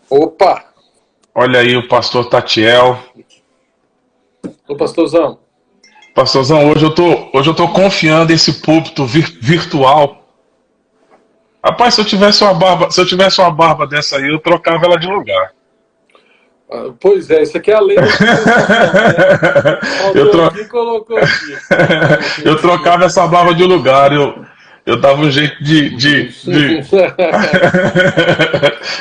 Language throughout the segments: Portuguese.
Opa! Olha aí o pastor Tatiel. Ô, pastorzão. Pastorzão, hoje eu tô confiando esse púlpito virtual. Rapaz, se eu tivesse uma barba dessa aí, eu trocava ela de lugar. Pois é, isso aqui é a lei da dispensação, né? eu, Faltou tro... aqui, colocou aqui. eu trocava essa barba de lugar. Eu dava um jeito de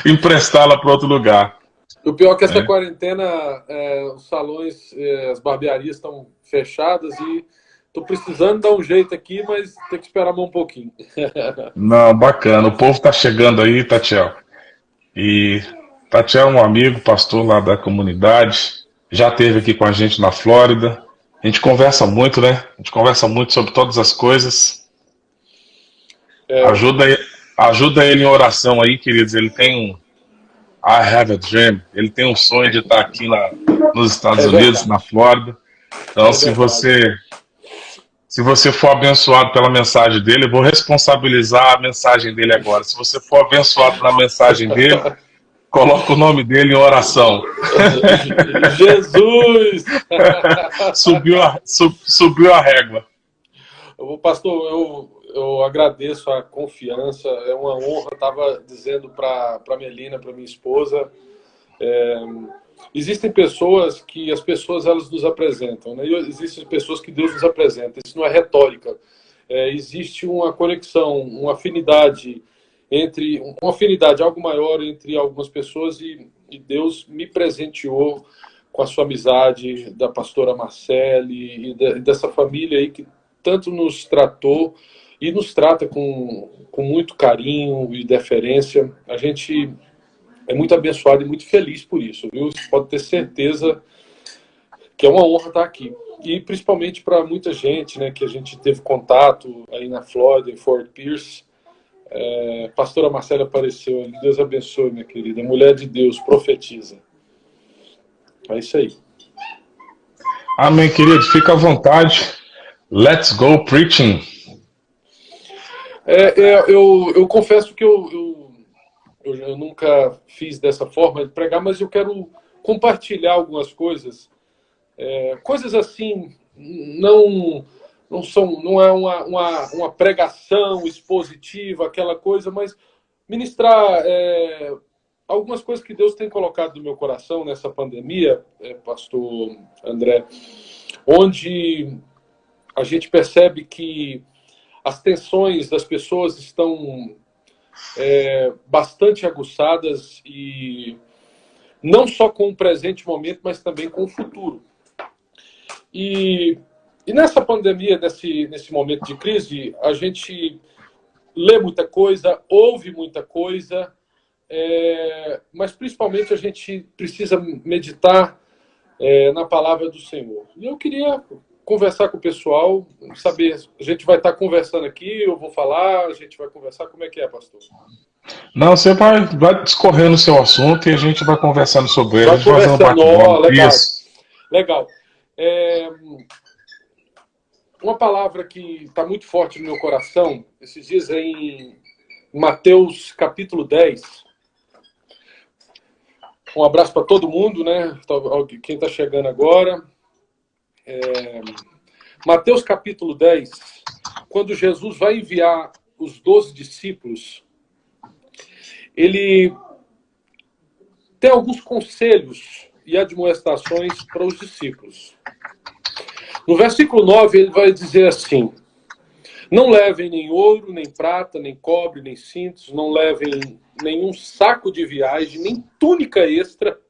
emprestá-la para outro lugar. O pior é que essa Né? quarentena, os salões, as barbearias estão fechadas e tô precisando dar um jeito aqui, mas tem que esperar mais um pouquinho. Não, bacana. O povo tá chegando aí, Tatiel. E Tatiel é um amigo, pastor lá da comunidade. Já esteve aqui com a gente na Flórida. A gente conversa muito, né? A gente conversa muito sobre todas as coisas. É, Ajuda ele em oração aí, queridos. Ele tem um I have a dream. Ele tem um sonho de estar aqui nos Estados é Unidos, na verdade, Flórida. Então, é se verdade. você se você for abençoado pela mensagem dele, eu vou responsabilizar a mensagem dele agora. Se você for abençoado pela mensagem dele, coloca o nome dele em oração. Jesus! Subiu a régua. Pastor, eu agradeço a confiança, é uma honra. Estava dizendo para a Melina, para minha esposa, existem pessoas que as pessoas elas nos apresentam, né? E existem pessoas que Deus nos apresenta. Isso não é retórica. Existe uma conexão, uma afinidade, algo maior entre algumas pessoas e Deus me presenteou com a sua amizade da pastora Marcele e dessa família aí que tanto nos tratou e nos trata com muito carinho e deferência. A gente é muito abençoado e muito feliz por isso, viu? Você pode ter certeza que é uma honra estar aqui. E principalmente para muita gente, né, que a gente teve contato aí na Flórida, em Fort Pierce. Pastora Marcela apareceu ali. Deus abençoe, minha querida. Mulher de Deus, profetiza. É isso aí. Amém, querido. Fica à vontade. Let's go preaching. Eu confesso que eu nunca fiz dessa forma de pregar, mas eu quero compartilhar algumas coisas. Coisas assim, não é uma pregação expositiva, aquela coisa, mas ministrar algumas coisas que Deus tem colocado no meu coração nessa pandemia, pastor André, onde a gente percebe que as tensões das pessoas estão bastante aguçadas e não só com o presente momento, mas também com o futuro. E nessa pandemia, nesse momento de crise, a gente lê muita coisa, ouve muita coisa, mas principalmente a gente precisa meditar na palavra do Senhor. E eu queria conversar com o pessoal, saber, a gente vai estar conversando aqui, eu vou falar, a gente vai conversar, como é que é, pastor? Não, você vai discorrendo o seu assunto e a gente vai conversando sobre ele. A Vai gente vai fazendo conversando, bate-bola. legal, Isso. legal. É, uma palavra que está muito forte no meu coração, esses dias em Mateus capítulo 10. Um abraço para todo mundo, né? Quem está chegando agora. Mateus capítulo 10, quando Jesus vai enviar os 12 discípulos, ele tem alguns conselhos e admoestações para os discípulos. No versículo 9, ele vai dizer assim: não levem nem ouro, nem prata, nem cobre, nem cintos, não levem nenhum saco de viagem, nem túnica extra,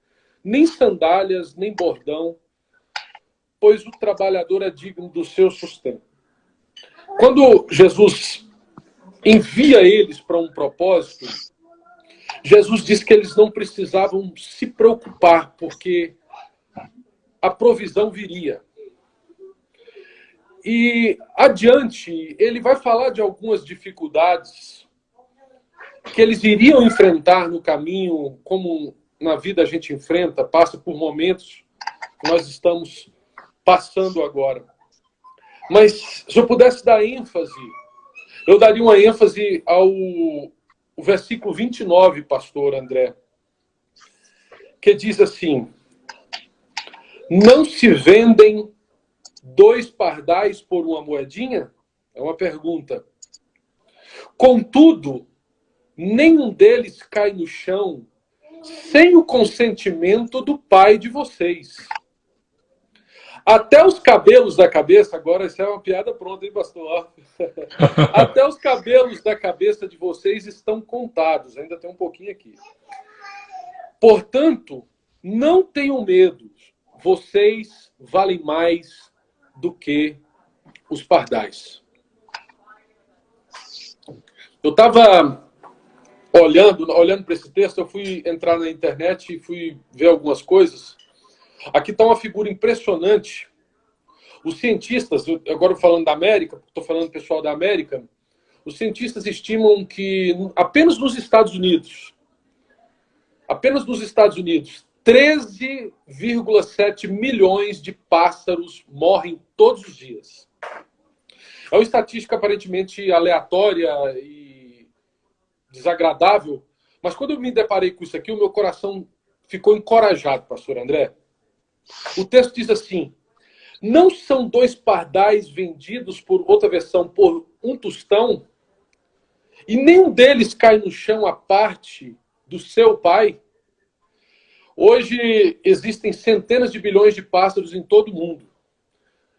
nem sandálias, nem bordão, pois o trabalhador é digno do seu sustento. Quando Jesus envia eles para um propósito, Jesus diz que eles não precisavam se preocupar, porque a provisão viria. E adiante, ele vai falar de algumas dificuldades que eles iriam enfrentar no caminho, como na vida a gente enfrenta, passa por momentos que nós estamos passando agora. Mas se eu pudesse dar ênfase, eu daria uma ênfase ao versículo 29, pastor André. que diz assim: não se vendem 2 pardais por uma moedinha? É uma pergunta. Contudo, nenhum deles cai no chão sem o consentimento do pai de vocês. Até os cabelos da cabeça, agora isso é uma piada pronta, hein, pastor? Até os cabelos da cabeça de vocês estão contados. Ainda tem um pouquinho aqui. Portanto, não tenham medo. Vocês valem mais do que os pardais. Eu estava olhando para esse texto, eu fui entrar na internet e fui ver algumas coisas. Aqui está uma figura impressionante. Os cientistas, agora falando da América, estou falando pessoal da América, os cientistas estimam que apenas nos Estados Unidos, 13,7 milhões de pássaros morrem todos os dias. É uma estatística aparentemente aleatória e desagradável, mas quando eu me deparei com isso aqui, o meu coração ficou encorajado, pastor André. O texto diz assim: não são 2 pardais vendidos, por outra versão, por 1 tostão, e nenhum deles cai no chão à parte do seu pai? Hoje existem centenas de bilhões de pássaros em todo o mundo.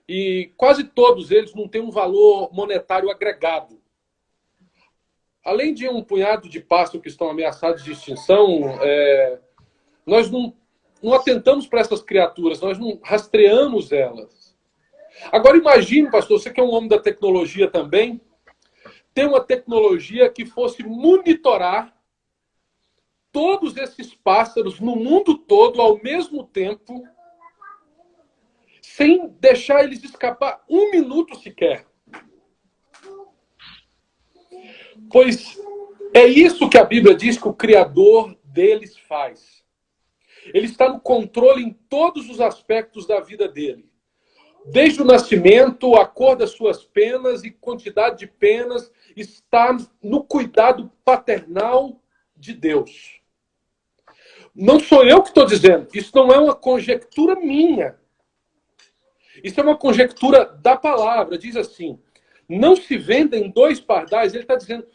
E quase todos eles não têm um valor monetário agregado. Além de um punhado de pássaros que estão ameaçados de extinção, nós não atentamos para essas criaturas, nós não rastreamos elas. Agora imagine, pastor, você que é um homem da tecnologia também, ter uma tecnologia que fosse monitorar todos esses pássaros no mundo todo ao mesmo tempo, sem deixar eles escapar 1 minuto sequer. Pois é isso que a Bíblia diz que o Criador deles faz. Ele está no controle em todos os aspectos da vida dele. Desde o nascimento, a cor das suas penas e quantidade de penas está no cuidado paternal de Deus. Não sou eu que estou dizendo. Isso não é uma conjectura minha. Isso é uma conjectura da palavra. Diz assim: não se vendem 2 pardais. Ele está dizendo...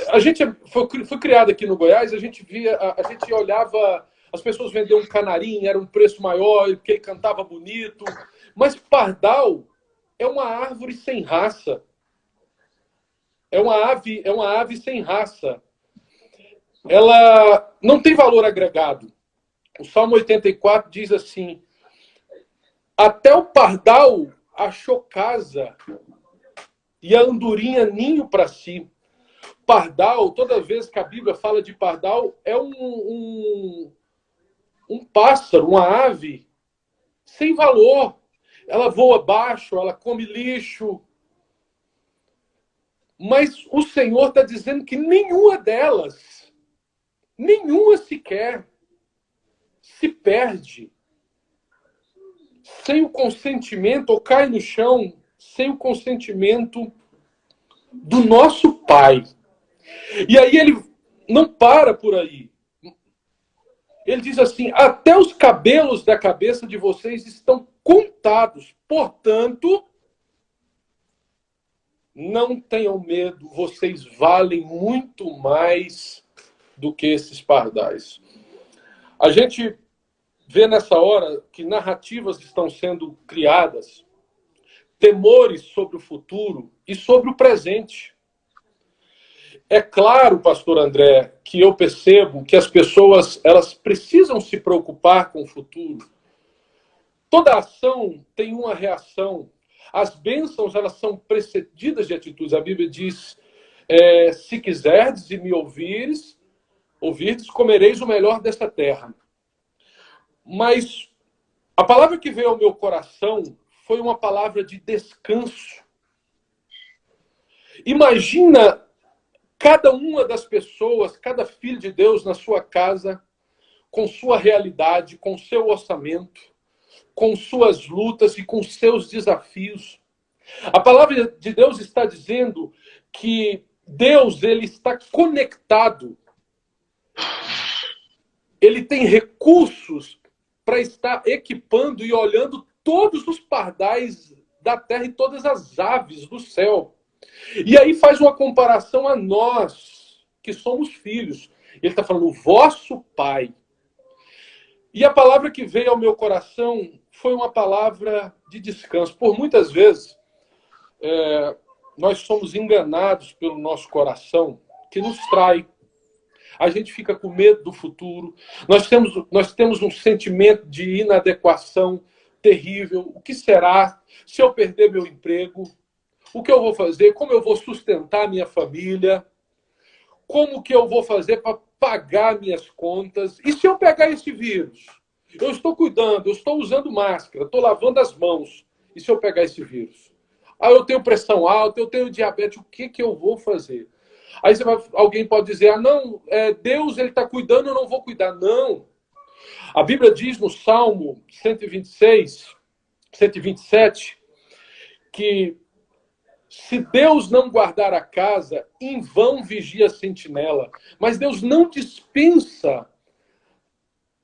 A gente foi criado aqui no Goiás, a gente olhava... As pessoas vendiam um canarinho, era um preço maior, porque ele cantava bonito. Mas pardal é uma árvore sem raça. É uma ave sem raça. Ela não tem valor agregado. O Salmo 84 diz assim: até o pardal achou casa e a andorinha ninho para si. Pardal, toda vez que a Bíblia fala de pardal, é um pássaro, uma ave sem valor. Ela voa baixo, ela come lixo. Mas o Senhor está dizendo que nenhuma delas, nenhuma sequer, se perde sem o consentimento, ou cai no chão sem o consentimento do nosso Pai. E aí ele não para por aí. Ele diz assim: até os cabelos da cabeça de vocês estão contados. Portanto, não tenham medo, vocês valem muito mais do que esses pardais. A gente vê nessa hora que narrativas estão sendo criadas, temores sobre o futuro e sobre o presente. É claro, pastor André, que eu percebo que as pessoas elas precisam se preocupar com o futuro. Toda ação tem uma reação. As bênçãos elas são precedidas de atitudes. A Bíblia diz: se quiserdes e me ouvirdes, comereis o melhor desta terra. Mas a palavra que veio ao meu coração foi uma palavra de descanso. Imagina cada uma das pessoas, cada filho de Deus na sua casa, com sua realidade, com seu orçamento, com suas lutas e com seus desafios. A palavra de Deus está dizendo que Deus ele está conectado. ele tem recursos para estar equipando e olhando todos os pardais da terra e todas as aves do céu. E aí faz uma comparação a nós, que somos filhos. Ele está falando, o vosso Pai. E a palavra que veio ao meu coração foi uma palavra de descanso. Por muitas vezes, nós somos enganados pelo nosso coração, que nos trai. A gente fica com medo do futuro. Nós temos um sentimento de inadequação terrível. O que será se eu perder meu emprego? O que eu vou fazer? Como eu vou sustentar a minha família? Como que eu vou fazer para pagar minhas contas? E se eu pegar esse vírus? Eu estou cuidando, eu estou usando máscara, estou lavando as mãos. E se eu pegar esse vírus? Ah, eu tenho pressão alta, eu tenho diabetes, o que eu vou fazer? Aí alguém pode dizer, ah, não, Deus ele está cuidando, eu não vou cuidar. Não. A Bíblia diz no Salmo 126, 127, que se Deus não guardar a casa, em vão vigia a sentinela. Mas Deus não dispensa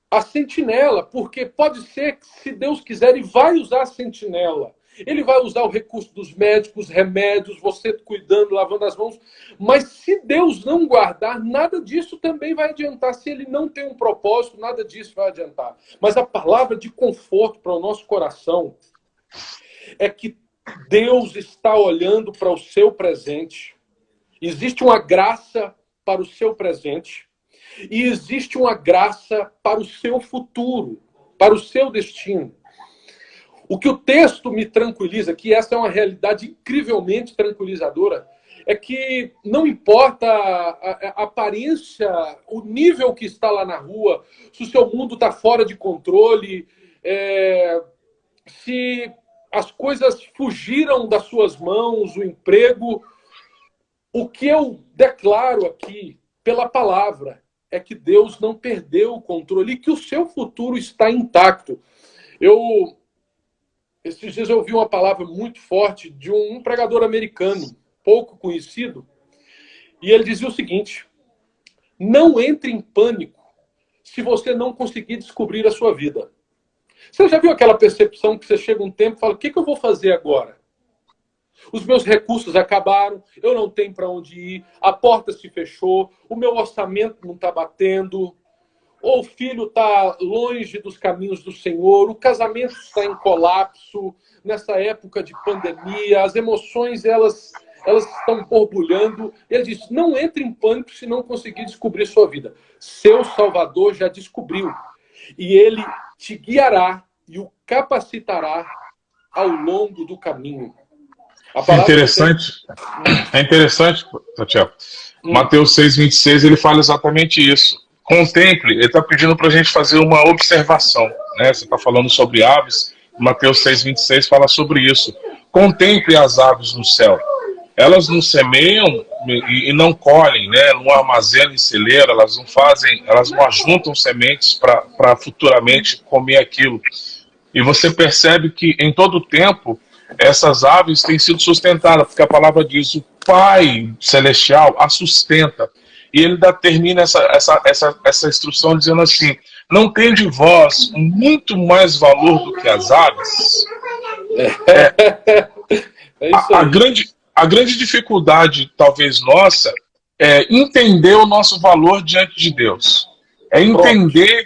a sentinela, porque pode ser que, se Deus quiser, Ele vai usar a sentinela. Ele vai usar o recurso dos médicos, remédios, você cuidando, lavando as mãos. Mas se Deus não guardar, nada disso também vai adiantar. Se Ele não tem um propósito, nada disso vai adiantar. Mas a palavra de conforto para o nosso coração é que Deus está olhando para o seu presente. Existe uma graça para o seu presente. E existe uma graça para o seu futuro, para o seu destino. O que o texto me tranquiliza, que essa é uma realidade incrivelmente tranquilizadora, é que não importa a aparência, o nível que está lá na rua, se o seu mundo está fora de controle, se as coisas fugiram das suas mãos, o emprego. O que eu declaro aqui, pela palavra, é que Deus não perdeu o controle e que o seu futuro está intacto. Esses dias eu ouvi uma palavra muito forte de um pregador americano, pouco conhecido, e ele dizia o seguinte: não entre em pânico se você não conseguir descobrir a sua vida. Você já viu aquela percepção que você chega um tempo e fala, o que eu vou fazer agora? Os meus recursos acabaram, eu não tenho para onde ir, a porta se fechou, o meu orçamento não está batendo, ou o filho está longe dos caminhos do Senhor, o casamento está em colapso, nessa época de pandemia, as emoções elas estão borbulhando. Ele diz, não entre em pânico se não conseguir descobrir sua vida. Seu Salvador já descobriu. E Ele te guiará e o capacitará ao longo do caminho. É interessante, Tatiana. Mateus 6,26, ele fala exatamente isso. Contemple, ele está pedindo para a gente fazer uma observação. Né? Você está falando sobre aves, Mateus 6,26 fala sobre isso. Contemple as aves no céu. Elas não semeiam e não colhem, né? Não armazenam em celeira, elas não ajuntam sementes para futuramente comer aquilo. E você percebe que em todo o tempo essas aves têm sido sustentadas, porque a palavra diz, o Pai Celestial a sustenta. E ele termina essa instrução dizendo assim, não tende vós muito mais valor do que as aves? É isso aí. A grande dificuldade, talvez nossa, é entender o nosso valor diante de Deus. É entender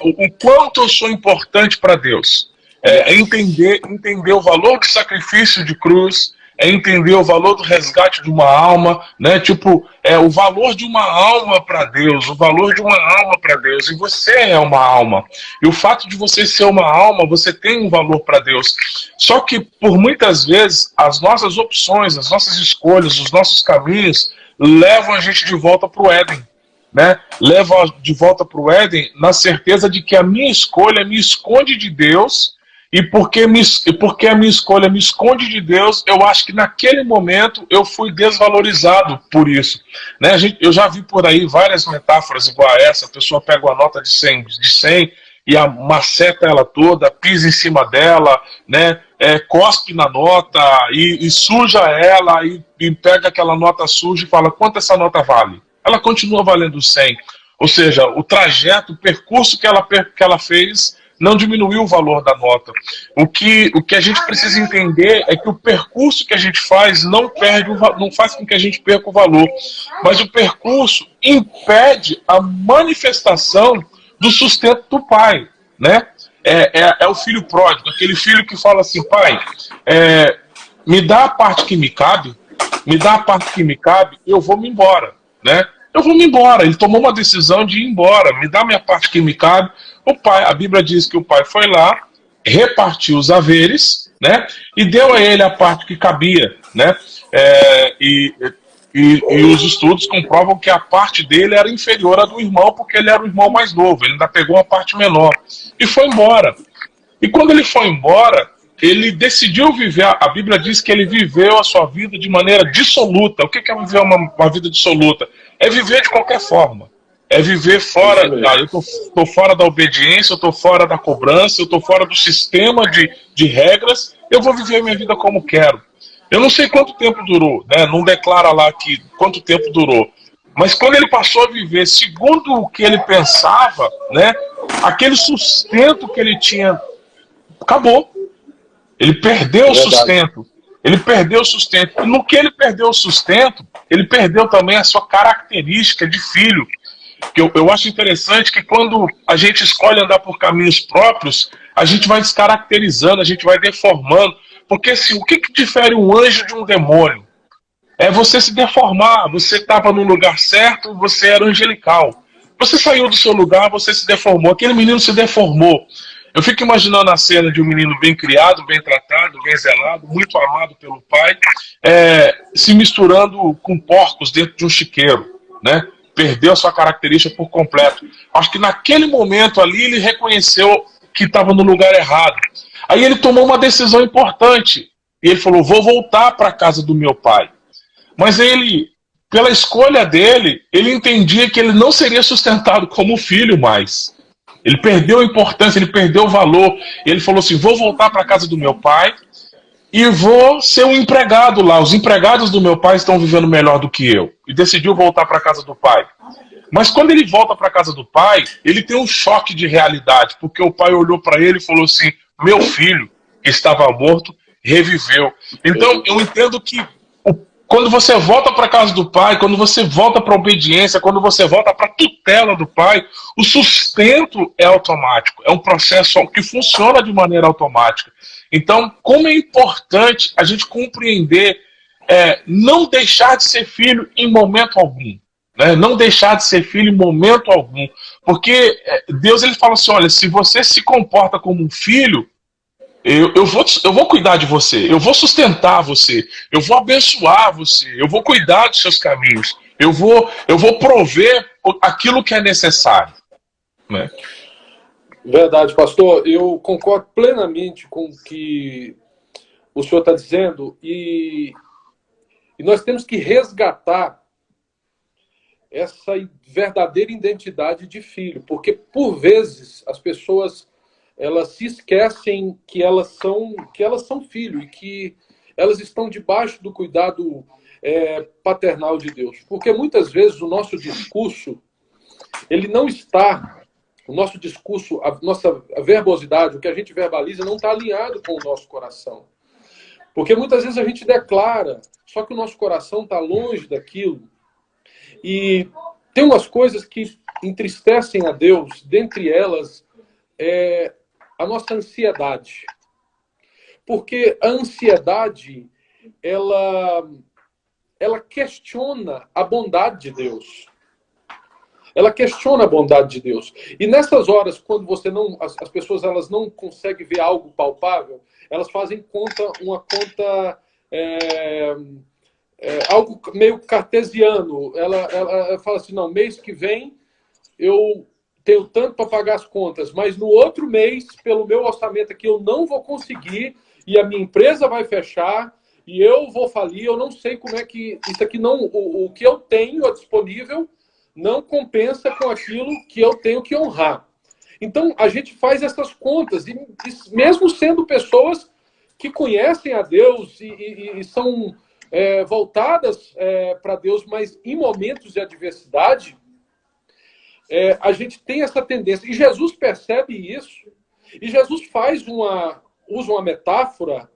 o quanto eu sou importante para Deus. É entender o valor do sacrifício de cruz, é entender o valor do resgate de uma alma, né? Tipo, o valor de uma alma para Deus, o valor de uma alma para Deus. E você é uma alma. E o fato de você ser uma alma, você tem um valor para Deus. Só que, por muitas vezes, as nossas opções, as nossas escolhas, os nossos caminhos levam a gente de volta para o Éden. Né? Levam de volta para o Éden na certeza de que a minha escolha me esconde de Deus. E porque a minha escolha me esconde de Deus, eu acho que naquele momento eu fui desvalorizado por isso. Né? Eu já vi por aí várias metáforas igual a essa. A pessoa pega uma nota de 100 e maceta ela toda, pisa em cima dela, né? Cospe na nota e suja ela e pega aquela nota suja e fala, quanto essa nota vale? Ela continua valendo 100. Ou seja, o trajeto, o percurso que ela fez não diminuiu o valor da nota. O que a gente precisa entender é que o percurso que a gente faz não faz com que a gente perca o valor, mas o percurso impede a manifestação do sustento do pai, né? É o filho pródigo, aquele filho que fala assim: pai, me dá a parte que me cabe, me dá a parte que me cabe, eu vou me embora, né? Eu vou me embora. Ele tomou uma decisão de ir embora, me dá a minha parte que me cabe. O pai, a Bíblia diz que o pai foi lá, repartiu os haveres, né? E deu a ele a parte que cabia, né? E os estudos comprovam que a parte dele era inferior à do irmão, porque ele era o irmão mais novo, ele ainda pegou uma parte menor. E foi embora. E quando ele foi embora, ele decidiu viver, a Bíblia diz que ele viveu a sua vida de maneira dissoluta. O que é viver uma vida dissoluta? É viver de qualquer forma. É viver fora, eu estou fora da obediência, eu estou fora da cobrança, eu estou fora do sistema de regras, eu vou viver a minha vida como quero. Eu não sei quanto tempo durou, né? Não declara lá que quanto tempo durou. Mas quando ele passou a viver segundo o que ele pensava, né? Aquele sustento que ele tinha acabou. Ele perdeu o sustento. Ele perdeu o sustento. E no que ele perdeu o sustento, ele perdeu também a sua característica de filho. Que eu acho interessante que quando a gente escolhe andar por caminhos próprios, a gente vai descaracterizando, a gente vai deformando. Porque assim, o que difere um anjo de um demônio? É você se deformar. Você estava no lugar certo, você era angelical. Você saiu do seu lugar, você se deformou. Aquele menino se deformou. Eu fico imaginando a cena de um menino bem criado, bem tratado, bem zelado, muito amado pelo pai, se misturando com porcos dentro de um chiqueiro, né? Perdeu a sua característica por completo. Acho que naquele momento ali ele reconheceu que estava no lugar errado. Aí ele tomou uma decisão importante. E ele falou: vou voltar para a casa do meu pai. Mas ele, pela escolha dele, ele entendia que ele não seria sustentado como filho mais. Ele perdeu a importância, ele perdeu o valor. Ele falou assim: vou voltar para a casa do meu pai e vou ser um empregado lá. Os empregados do meu pai estão vivendo melhor do que eu. E decidiu voltar para a casa do pai. Mas quando ele volta para a casa do pai, ele tem um choque de realidade, porque o pai olhou para ele e falou assim: meu filho, que estava morto, reviveu. Então eu entendo que quando você volta para a casa do pai, quando você volta para a obediência, quando você volta para a tutela do pai, o sustento é automático. É um processo que funciona de maneira automática. Então, como é importante a gente compreender, não deixar de ser filho em momento algum. Né? Não deixar de ser filho em momento algum. Porque Deus ele fala assim: olha, se você se comporta como um filho, eu vou cuidar de você, eu vou sustentar você, eu vou abençoar você, eu vou cuidar dos seus caminhos, eu vou prover aquilo que é necessário. Né? Verdade, pastor. Eu concordo plenamente com o que o senhor está dizendo e nós temos que resgatar essa verdadeira identidade de filho, porque por vezes as pessoas elas se esquecem que elas são filho e que elas estão debaixo do cuidado paternal de Deus. Porque muitas vezes o nosso discurso, ele não está, o nosso discurso, a nossa verbosidade, o que a gente verbaliza não está alinhado com o nosso coração. Porque muitas vezes a gente declara, só que o nosso coração está longe daquilo. E tem umas coisas que entristecem a Deus, dentre elas a nossa ansiedade. Porque a ansiedade, ela questiona a bondade de Deus. Ela questiona a bondade de Deus. E nessas horas, quando você não, as pessoas elas não conseguem ver algo palpável, elas fazem uma conta, algo meio cartesiano. Ela fala assim: não, mês que vem eu tenho tanto para pagar as contas, mas no outro mês, pelo meu orçamento aqui, eu não vou conseguir, e a minha empresa vai fechar, e eu vou falir, eu não sei como é que isso aqui não, o que eu tenho disponível não compensa com aquilo que eu tenho que honrar. Então, a gente faz essas contas, e mesmo sendo pessoas que conhecem a Deus e são voltadas para Deus, mas em momentos de adversidade, a gente tem essa tendência. E Jesus percebe isso. E Jesus usa uma metáfora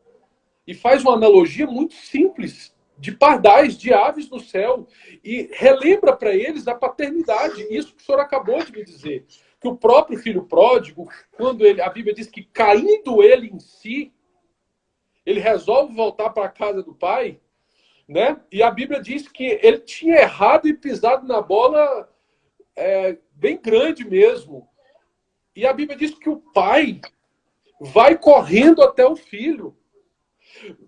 e faz uma analogia muito simples de pardais, de aves no céu, e relembra para eles a paternidade. Isso que o senhor acabou de me dizer. Que o próprio filho pródigo, quando a Bíblia diz que caindo ele em si, ele resolve voltar para a casa do pai, né? E a Bíblia diz que ele tinha errado e pisado na bola bem grande mesmo. E a Bíblia diz que o pai vai correndo até o filho.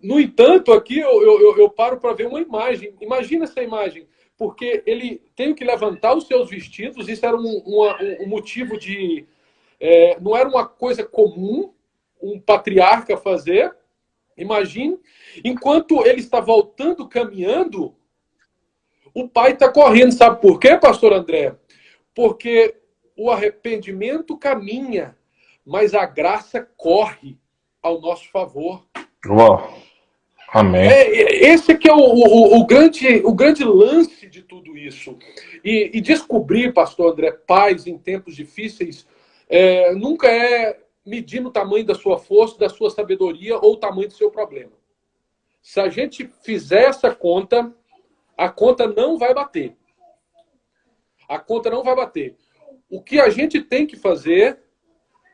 No entanto, aqui eu paro para ver uma imagem. Imagina essa imagem. Porque ele tem que levantar os seus vestidos. Isso era um motivo de... não era uma coisa comum um patriarca fazer. Imagine. Enquanto ele está voltando, caminhando, o pai está correndo. Sabe por quê, pastor André? Porque o arrependimento caminha, mas a graça corre ao nosso favor. Uau. Amém. Esse que é o grande lance de tudo isso. E descobrir, pastor André, paz em tempos difíceis, nunca é medindo o tamanho da sua força, da sua sabedoria ou o tamanho do seu problema. Se a gente fizer essa conta, a conta não vai bater. A conta não vai bater. O que a gente tem que fazer,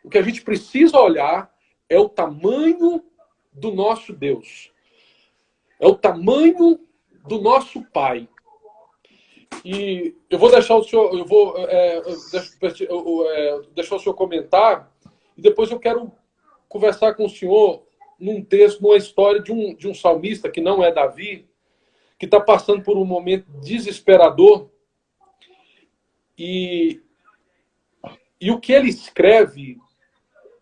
o que a gente precisa olhar, é o tamanho do nosso Deus. É o tamanho do nosso Pai. E eu vou deixar o senhor, deixar o senhor comentar, e depois eu quero conversar com o senhor num texto, numa história de um salmista, que não é Davi, que está passando por um momento desesperador. E o que ele escreve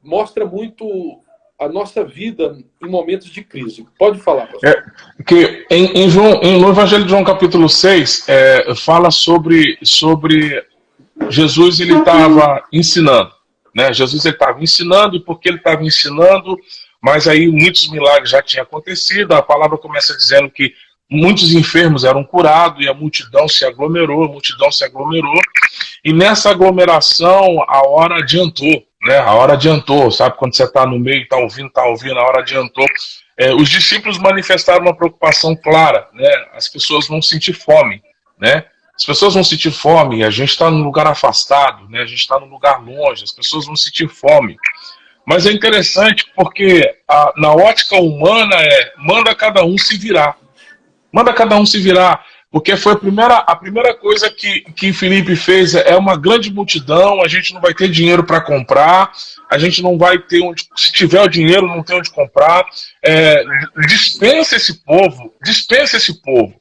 mostra muito a nossa vida em momentos de crise. Pode falar, pastor. Que no Evangelho de João, capítulo 6, fala sobre Jesus. Ele estava ensinando, né? Jesus estava ensinando, e porque ele estava ensinando, mas aí muitos milagres já tinham acontecido. A palavra começa dizendo que muitos enfermos eram curados, e a multidão se aglomerou, e nessa aglomeração a hora adiantou, né? A hora adiantou, sabe? Quando você está no meio, está ouvindo, a hora adiantou. Os discípulos manifestaram uma preocupação clara, né? As pessoas vão sentir fome, né? As pessoas vão sentir fome, a gente está num lugar afastado, né? A gente está num lugar longe, as pessoas vão sentir fome. Mas é interessante porque na ótica humana manda cada um se virar. Manda cada um se virar, porque foi a primeira coisa que Felipe fez. É uma grande multidão, a gente não vai ter dinheiro para comprar, a gente não vai ter se tiver o dinheiro, não tem onde comprar. Dispensa esse povo.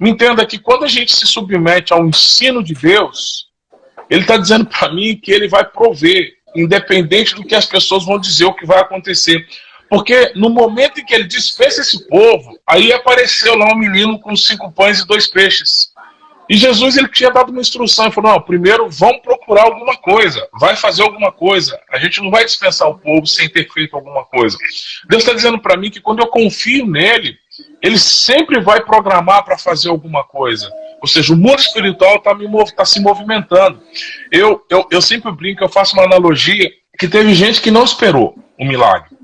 Me entenda que quando a gente se submete ao ensino de Deus, ele está dizendo para mim que ele vai prover, independente do que as pessoas vão dizer o que vai acontecer. Porque no momento em que ele dispensa esse povo, aí apareceu lá um menino com 5 pães e 2 peixes. E Jesus, ele tinha dado uma instrução, ele falou: não, primeiro vamos procurar alguma coisa, vai fazer alguma coisa. A gente não vai dispensar o povo sem ter feito alguma coisa. Deus está dizendo para mim que quando eu confio nele, ele sempre vai programar para fazer alguma coisa. Ou seja, o mundo espiritual está se movimentando. Eu sempre brinco, eu faço uma analogia, que teve gente que não esperou o milagre.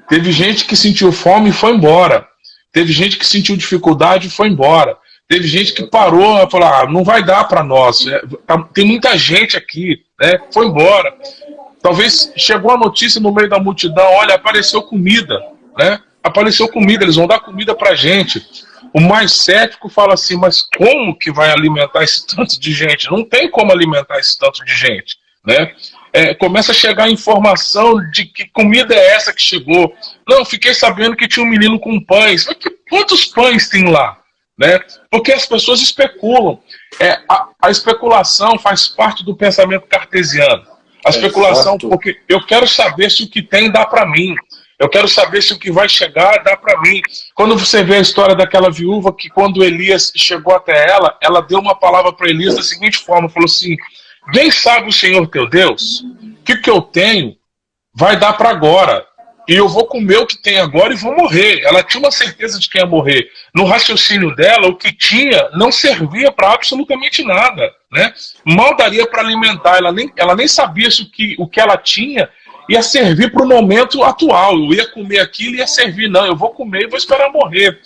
Teve gente que sentiu fome e foi embora. Teve gente que sentiu dificuldade e foi embora. Teve gente que parou e falou: não vai dar para nós. Tem muita gente aqui, né? Foi embora. Talvez chegou a notícia no meio da multidão: olha, apareceu comida, né? Apareceu comida, eles vão dar comida para gente. O mais cético fala assim: mas como que vai alimentar esse tanto de gente? Não tem como alimentar esse tanto de gente, né? Começa a chegar a informação de que comida é essa que chegou. Não, fiquei sabendo que tinha um menino com pães. Mas quantos pães tem lá? Né? Porque as pessoas especulam. A especulação faz parte do pensamento cartesiano. A especulação, porque eu quero saber se o que tem dá para mim. Eu quero saber se o que vai chegar dá para mim. Quando você vê a história daquela viúva que, quando Elias chegou até ela deu uma palavra para Elias da seguinte forma: falou assim: bem sabe o Senhor teu Deus que o que eu tenho vai dar para agora. E eu vou comer o que tem agora e vou morrer. Ela tinha uma certeza de que ia morrer. No raciocínio dela, o que tinha não servia para absolutamente nada, né? Mal daria para alimentar. Ela nem sabia se o que ela tinha ia servir para o momento atual. Eu ia comer aquilo e ia servir. Não, eu vou comer e vou esperar morrer.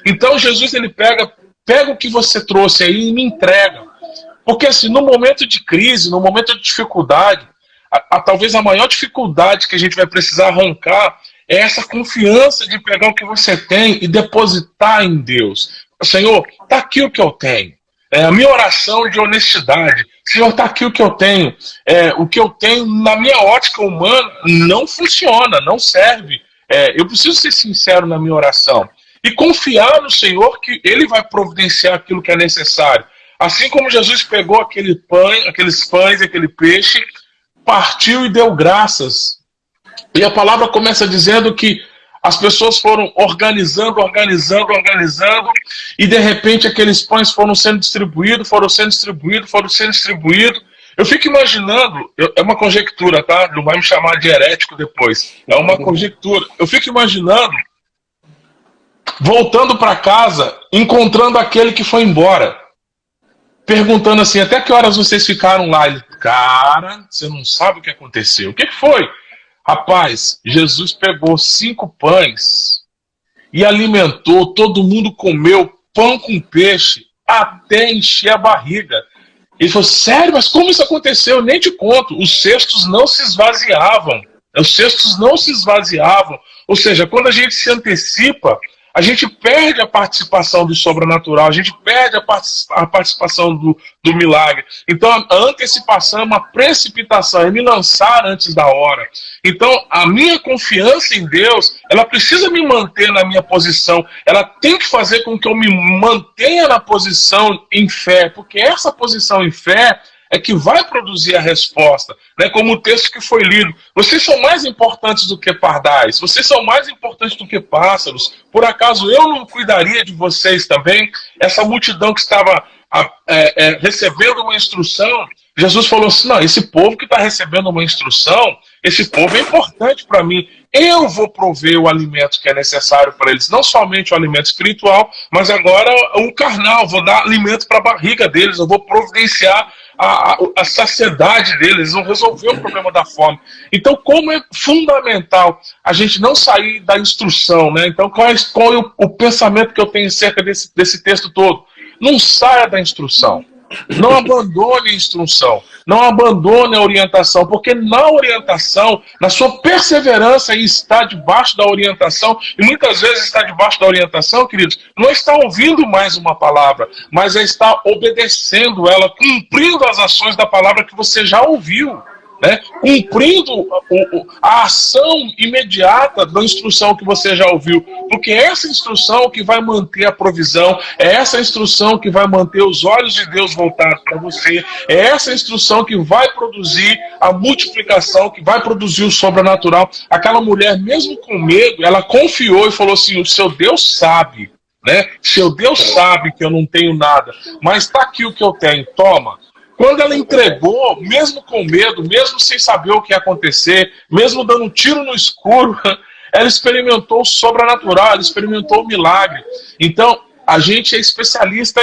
Então Jesus, ele pega o que você trouxe aí e me entrega. Porque assim, no momento de crise, no momento de dificuldade, talvez a maior dificuldade que a gente vai precisar arrancar é essa confiança de pegar o que você tem e depositar em Deus. Senhor, está aqui o que eu tenho. É a minha oração de honestidade. Senhor, está aqui o que eu tenho. O que eu tenho, na minha ótica humana, não funciona, não serve. Eu preciso ser sincero na minha oração. E confiar no Senhor que Ele vai providenciar aquilo que é necessário. Assim como Jesus pegou aqueles pães, aquele peixe, partiu e deu graças. E a palavra começa dizendo que as pessoas foram organizando, e de repente aqueles pães foram sendo distribuídos. Eu fico imaginando, é uma conjectura, tá? Não vai me chamar de herético depois. É uma conjectura. Eu fico imaginando, voltando para casa, encontrando aquele que foi embora. Perguntando assim, até que horas vocês ficaram lá? Ele, cara, você não sabe o que aconteceu. O que foi? Rapaz, Jesus pegou 5 pães e alimentou, todo mundo comeu pão com peixe até encher a barriga. Ele falou, sério, mas como isso aconteceu? Eu nem te conto. Os cestos não se esvaziavam. Ou seja, quando a gente se antecipa, a gente perde a participação do sobrenatural, a gente perde a participação do milagre. Então, a antecipação é uma precipitação, é me lançar antes da hora. Então, a minha confiança em Deus, ela precisa me manter na minha posição, ela tem que fazer com que eu me mantenha na posição em fé, porque essa posição em fé é que vai produzir a resposta, né? Como o texto que foi lido. Vocês são mais importantes do que pardais, vocês são mais importantes do que pássaros. Por acaso eu não cuidaria de vocês também? Essa multidão que estava recebendo uma instrução, Jesus falou assim, não, esse povo que está recebendo uma instrução, esse povo é importante para mim. Eu vou prover o alimento que é necessário para eles, não somente o alimento espiritual, mas agora o carnal, vou dar alimento para a barriga deles, eu vou providenciar a saciedade deles, eles vão resolver o problema da fome. Então, como é fundamental a gente não sair da instrução, né? Então, qual é o pensamento que eu tenho acerca desse texto todo? Não saia da instrução. Não abandone a instrução, não abandone a orientação, porque na orientação, na sua perseverança em estar debaixo da orientação, e muitas vezes estar debaixo da orientação, queridos, não é estar ouvindo mais uma palavra, mas é estar obedecendo ela, cumprindo as ações da palavra que você já ouviu. Né? Cumprindo a ação imediata da instrução que você já ouviu, porque é essa instrução que vai manter a provisão, é essa instrução que vai manter os olhos de Deus voltados para você, é essa instrução que vai produzir a multiplicação, que vai produzir o sobrenatural. Aquela mulher, mesmo com medo, ela confiou e falou assim, o seu Deus sabe, né? Seu Deus sabe que eu não tenho nada, mas está aqui o que eu tenho, toma. Quando ela entregou, mesmo com medo, mesmo sem saber o que ia acontecer, mesmo dando um tiro no escuro, ela experimentou o sobrenatural, ela experimentou o milagre. Então, a gente é especialista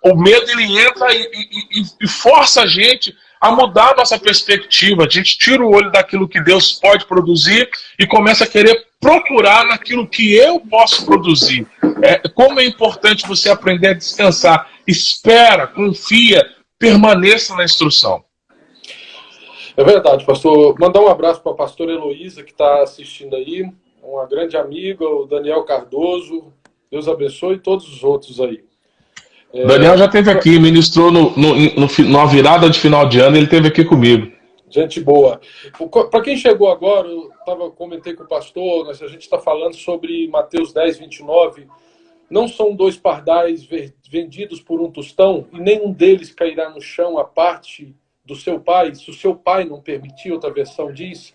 o medo, ele entra e força a gente a mudar a nossa perspectiva. A gente tira o olho daquilo que Deus pode produzir e começa a querer procurar naquilo que eu posso produzir. Como é importante você aprender a descansar. Espera, confia, permaneça na instrução. É verdade, pastor. Mandar um abraço para a pastora Heloísa, que está assistindo aí, uma grande amiga, o Daniel Cardoso. Deus abençoe todos os outros aí. Daniel já esteve aqui, ministrou na virada de final de ano, ele esteve aqui comigo. Gente boa. Para quem chegou agora, comentei com o pastor, a gente está falando sobre Mateus 10, 29. Não são 2 pardais vendidos por um tostão, e nenhum deles cairá no chão a parte do seu pai, se o seu pai não permitir, outra versão diz.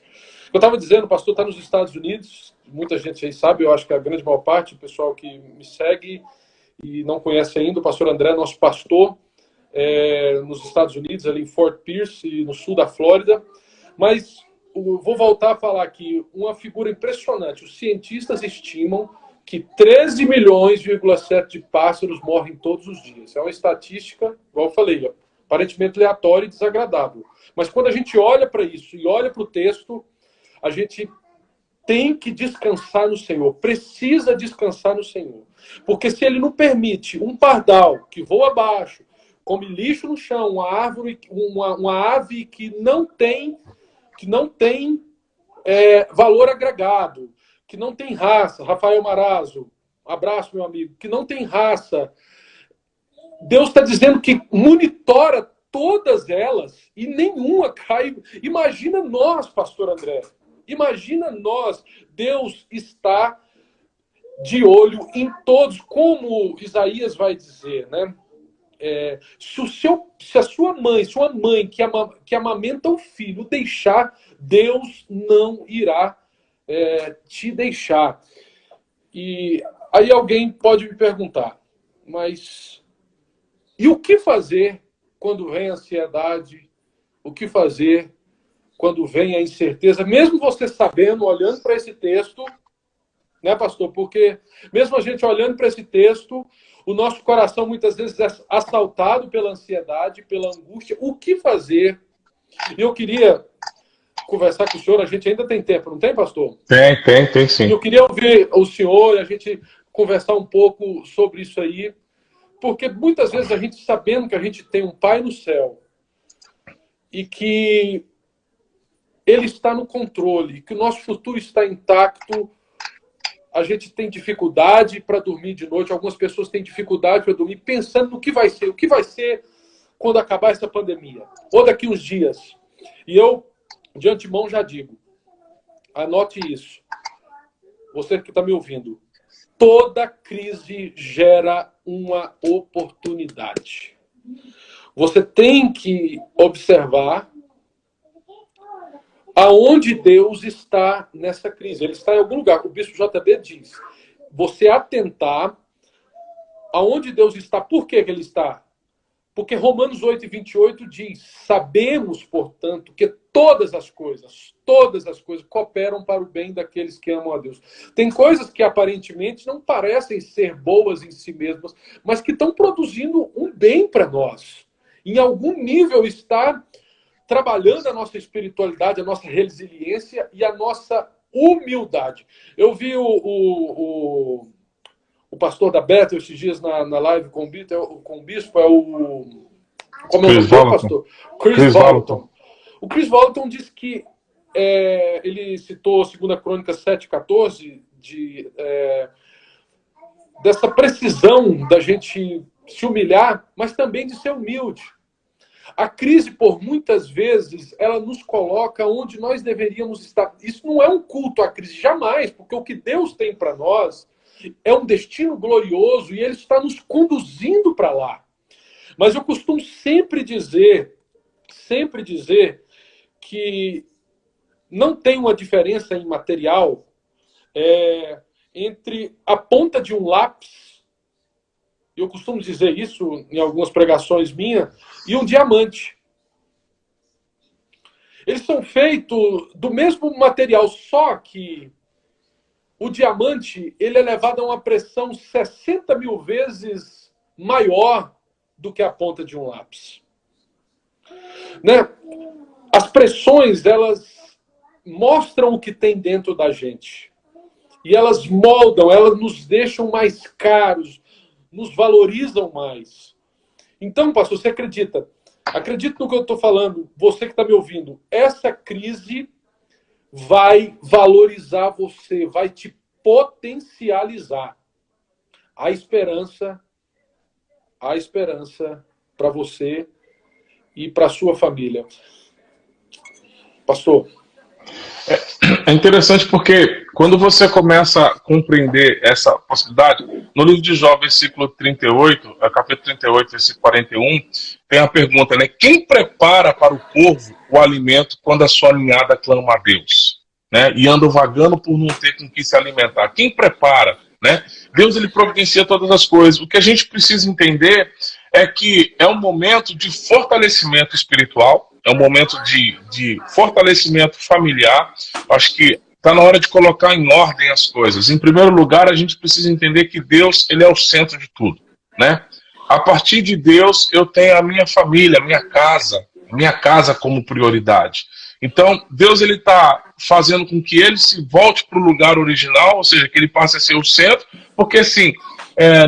Eu estava dizendo, o pastor está nos Estados Unidos, muita gente aí sabe, eu acho que a grande maior parte, o pessoal que me segue e não conhece ainda, o pastor André, nosso pastor, nos Estados Unidos, ali em Fort Pierce, no sul da Flórida. Mas vou voltar a falar aqui, uma figura impressionante. Os cientistas estimam que 13,7 milhões de pássaros morrem todos os dias. É uma estatística, igual eu falei, aparentemente aleatório e desagradável. Mas quando a gente olha para isso e olha para o texto, a gente tem que descansar no Senhor, precisa descansar no Senhor. Porque se Ele não permite um pardal que voa abaixo, come lixo no chão, uma ave que não tem valor agregado, que não tem raça, Rafael Marazzo, abraço, meu amigo, que não tem raça, Deus está dizendo que monitora todas elas e nenhuma cai. Imagina nós, pastor André, imagina nós, Deus está de olho em todos, como Isaías vai dizer, né? Se a sua mãe que amamenta o filho deixar, Deus não irá te deixar. E aí alguém pode me perguntar, mas e o que fazer quando vem a ansiedade? O que fazer quando vem a incerteza? Mesmo você sabendo, olhando para esse texto, né, pastor? Porque mesmo a gente olhando para esse texto, o nosso coração muitas vezes é assaltado pela ansiedade, pela angústia. O que fazer? E eu queria conversar com o senhor, a gente ainda tem tempo, não tem, pastor? Tem sim. E eu queria ouvir o senhor, a gente conversar um pouco sobre isso aí, porque muitas vezes a gente, sabendo que a gente tem um Pai no céu e que Ele está no controle, que o nosso futuro está intacto, a gente tem dificuldade para dormir de noite, algumas pessoas têm dificuldade para dormir, pensando no que vai ser, o que vai ser quando acabar essa pandemia, ou daqui uns dias. E eu, de antemão, já digo, anote isso, você que está me ouvindo, toda crise gera uma oportunidade. Você tem que observar aonde Deus está nessa crise. Ele está em algum lugar. O bispo JB diz, você atentar aonde Deus está. Por que ele está? Porque Romanos 8:28 diz, sabemos, portanto, que todas as coisas cooperam para o bem daqueles que amam a Deus. Tem coisas que aparentemente não parecem ser boas em si mesmas, mas que estão produzindo um bem para nós. Em algum nível está trabalhando a nossa espiritualidade, a nossa resiliência e a nossa humildade. Eu vi o pastor da Bethel esses dias na live com o bispo, como é o nome dele, pastor? Chris Vallotton. O Chris Vallotton disse que ele citou 2 Crônicas 7:14 dessa precisão da gente se humilhar, mas também de ser humilde. A crise, por muitas vezes, ela nos coloca onde nós deveríamos estar. Isso não é um culto à crise, jamais, porque o que Deus tem para nós é um destino glorioso e Ele está nos conduzindo para lá. Mas eu costumo sempre dizer que não tem uma diferença em material entre a ponta de um lápis, eu costumo dizer isso em algumas pregações minhas, e um diamante. Eles são feitos do mesmo material, só que o diamante ele é levado a uma pressão 60 mil vezes maior do que a ponta de um lápis. Né? As pressões, elas mostram o que tem dentro da gente. E elas moldam, elas nos deixam mais caros, nos valorizam mais. Então, pastor, você acredita? Acredita no que eu estou falando, você que está me ouvindo. Essa crise vai valorizar você, vai te potencializar. Há esperança para você e para a sua família. Pastor. É interessante porque quando você começa a compreender essa possibilidade, no livro de Jó, versículo 38, capítulo 38, versículo 41, tem a pergunta, né? Quem prepara para o povo o alimento quando a sua ninhada clama a Deus? Né? E anda vagando por não ter com que se alimentar. Quem prepara? Né? Deus, ele providencia todas as coisas. O que a gente precisa entender é que é um momento de fortalecimento espiritual, é um momento de fortalecimento familiar. Acho que está na hora de colocar em ordem as coisas. Em primeiro lugar, a gente precisa entender que Deus, ele é o centro de tudo. Né? a partir de Deus, eu tenho a minha família, a minha casa como prioridade. Então, Deus ele está fazendo com que ele se volte para o lugar original, ou seja, que ele passe a ser o centro, porque assim,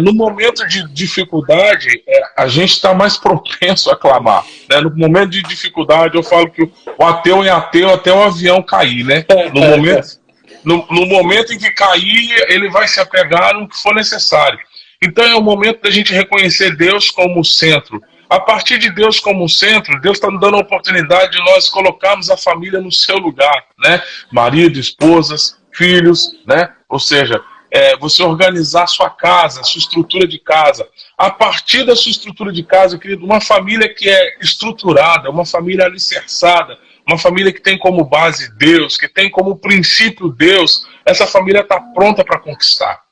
no momento de dificuldade, a gente está mais propenso a clamar. Né? No momento de dificuldade, eu falo que o ateu é ateu até o avião cair. Né? No momento em que cair, ele vai se apegar no que for necessário. Então é o momento da gente reconhecer Deus como o centro. A partir de Deus como centro, Deus está nos dando a oportunidade de nós colocarmos a família no seu lugar, né? Marido, esposas, filhos, né? Ou seja, você organizar sua casa, sua estrutura de casa. A partir da sua estrutura de casa, querido, uma família que é estruturada, uma família alicerçada, uma família que tem como base Deus, que tem como princípio Deus, essa família está pronta para conquistar.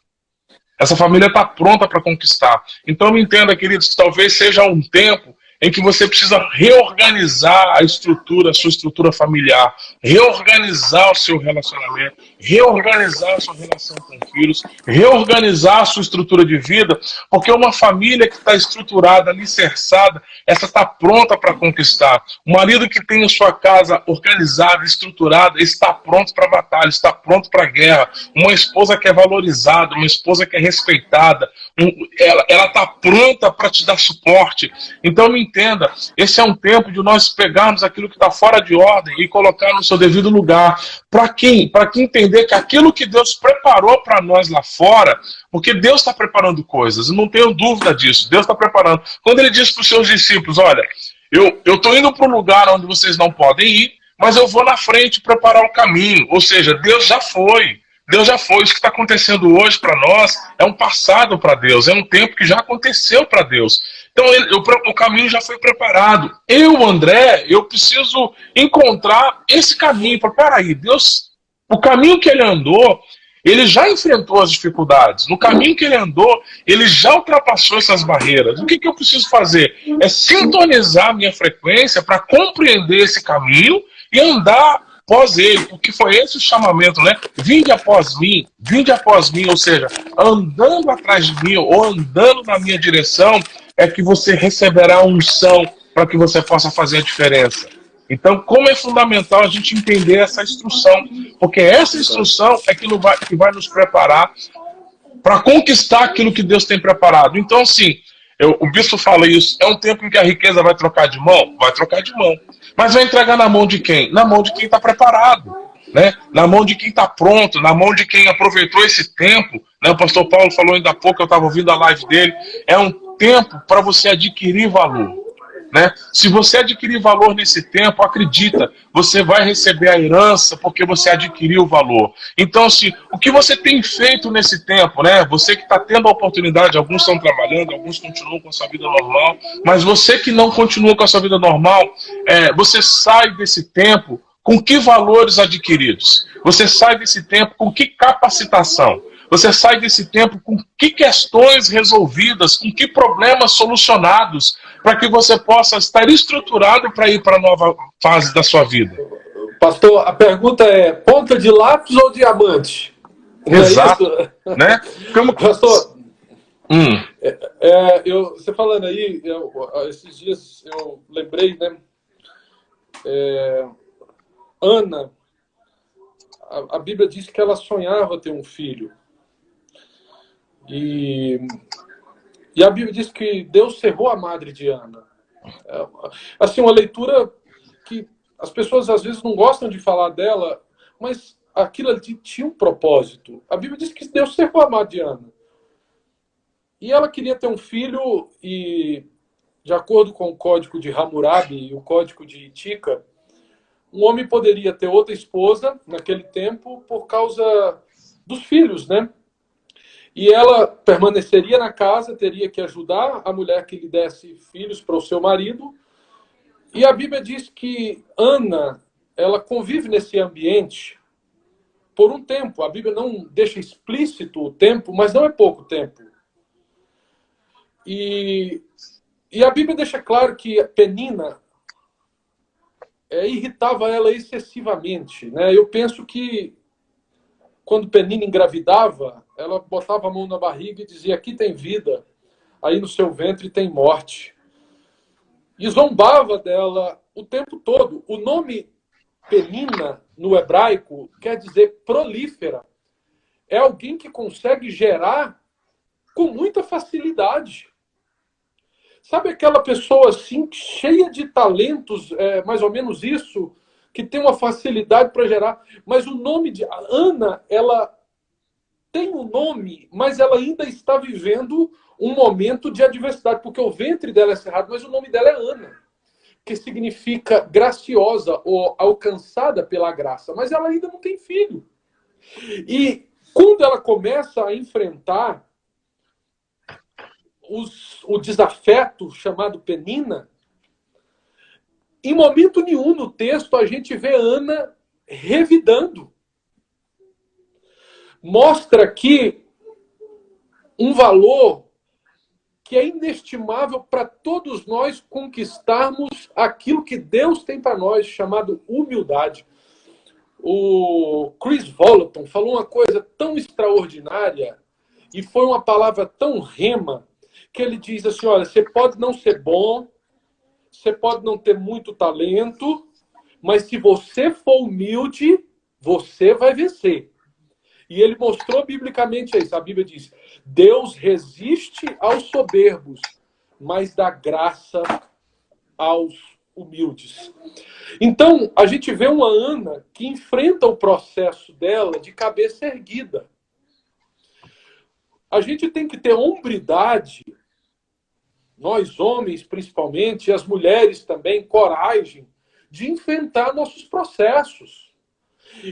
Essa família está pronta para conquistar. Então me entenda, queridos, talvez seja um tempo em que você precisa reorganizar a sua estrutura familiar, reorganizar o seu relacionamento, reorganizar a sua relação com filhos, reorganizar a sua estrutura de vida, porque uma família que está estruturada, alicerçada, essa está pronta para conquistar. O marido que tem a sua casa organizada, estruturada, está pronto para a batalha, está pronto para a guerra. Uma esposa que é valorizada, uma esposa que é respeitada, ela está pronta para te dar suporte. Então me entenda, esse é um tempo de nós pegarmos aquilo que está fora de ordem e colocar no seu devido lugar. Para quem? Para que entender que aquilo que Deus preparou para nós lá fora, porque Deus está preparando coisas, eu não tenho dúvida disso, Deus está preparando. Quando ele diz para os seus discípulos, olha, eu estou indo para um lugar onde vocês não podem ir, mas eu vou na frente preparar o caminho. Ou seja, Deus já foi. Deus já foi. Isso que está acontecendo hoje para nós é um passado para Deus, é um tempo que já aconteceu para Deus. Então o caminho já foi preparado. Eu, André, eu preciso encontrar esse caminho. Peraí, Deus, o caminho que ele andou, ele já enfrentou as dificuldades. No caminho que ele andou, ele já ultrapassou essas barreiras. O que eu preciso fazer? É sintonizar a minha frequência para compreender esse caminho e andar após ele, porque foi esse o chamamento, né? Vinde após mim, ou seja, andando atrás de mim ou andando na minha direção, é que você receberá a unção para que você possa fazer a diferença. Então, como é fundamental a gente entender essa instrução, porque essa instrução é que vai nos preparar para conquistar aquilo que Deus tem preparado. Então, assim, o bispo fala isso, é um tempo em que a riqueza vai trocar de mão? Vai trocar de mão. Mas vai entregar na mão de quem? Na mão de quem está preparado, né? Na mão de quem está pronto, na mão de quem aproveitou esse tempo. Né? O pastor Paulo falou ainda há pouco, eu estava ouvindo a live dele, é um tempo para você adquirir valor. Né? Se você adquirir valor nesse tempo, acredita, você vai receber a herança porque você adquiriu o valor. Então, assim, o que você tem feito nesse tempo, né? Você que está tendo a oportunidade, alguns estão trabalhando, alguns continuam com a sua vida normal, mas você que não continua com a sua vida normal, você sai desse tempo com que valores adquiridos? Você sai desse tempo com que capacitação? Você sai desse tempo com que questões resolvidas, com que problemas solucionados, para que você possa estar estruturado para ir para a nova fase da sua vida. Pastor, a pergunta é, ponta de lápis ou diamante? Exato. É né? Como... Pastor, você falando aí, esses dias eu lembrei, né? Ana, a Bíblia diz que ela sonhava ter um filho. E a Bíblia diz que Deus cerrou a madre de Ana. Assim, uma leitura que as pessoas às vezes não gostam de falar dela, mas aquilo ali tinha um propósito. A Bíblia diz que Deus cerrou a madre de Ana. E ela queria ter um filho e, de acordo com o código de Hammurabi e o código de Itica, um homem poderia ter outra esposa naquele tempo por causa dos filhos, né? E ela permaneceria na casa, teria que ajudar a mulher que lhe desse filhos para o seu marido. E a Bíblia diz que Ana, ela convive nesse ambiente por um tempo. A Bíblia não deixa explícito o tempo, mas não é pouco tempo. E a Bíblia deixa claro que Penina irritava ela excessivamente, né? Eu penso que quando Penina engravidava, ela botava a mão na barriga e dizia, aqui tem vida, aí no seu ventre tem morte. E zombava dela o tempo todo. O nome Penina, no hebraico, quer dizer prolífera. É alguém que consegue gerar com muita facilidade. Sabe aquela pessoa assim, cheia de talentos, mais ou menos isso, que tem uma facilidade para gerar. Mas o nome de Ana, ela tem um nome, mas ela ainda está vivendo um momento de adversidade, porque o ventre dela é cerrado, mas o nome dela é Ana, que significa graciosa ou alcançada pela graça. Mas ela ainda não tem filho. E quando ela começa a enfrentar o desafeto chamado Penina, em momento nenhum no texto a gente vê Ana revidando. Mostra aqui um valor que é inestimável para todos nós conquistarmos aquilo que Deus tem para nós, chamado humildade. O Chris Volaton falou uma coisa tão extraordinária e foi uma palavra tão rema que ele diz assim, olha, você pode não ser bom, você pode não ter muito talento, mas se você for humilde, você vai vencer. E ele mostrou biblicamente isso. A Bíblia diz, Deus resiste aos soberbos, mas dá graça aos humildes. Então, a gente vê uma Ana que enfrenta o processo dela de cabeça erguida. A gente tem que ter hombridade, nós homens principalmente, e as mulheres também, coragem de enfrentar nossos processos.